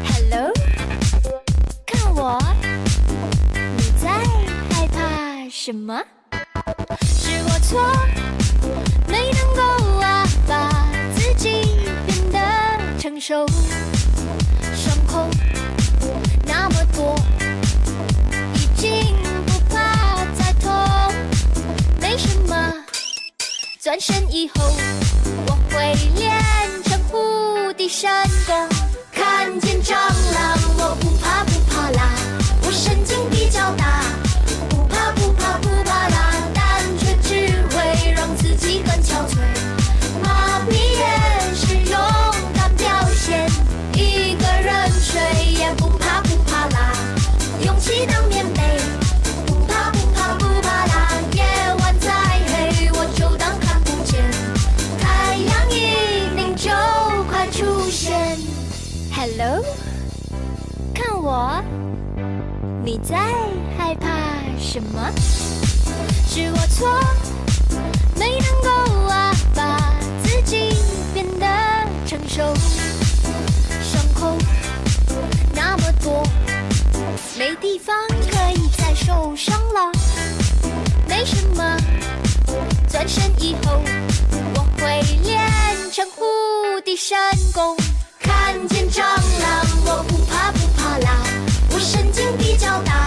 Hello， 看我，你在害怕什么？是我错，没能够啊，把自己变得成熟。伤口那么多，已经不怕再痛，没什么。转身以后，我会练成护体神功。看见蟑螂，我不怕不怕啦，我神经比较大。不怕不怕不怕啦，但却只会让自己更憔悴。麻痹也是勇敢表现，一个人睡也不怕不怕啦，勇气当棉被。不怕不怕不怕啦，夜晚再黑我就当看不见，太阳一定就快出现。Hello， 看我，你在害怕什么？是我错，没能够啊，把自己变得成熟。伤口那么多，没地方可以再受伤了。没什么，转身以后，我会练成护体神功。看见蟑螂，我不怕不怕啦，我神经比较大。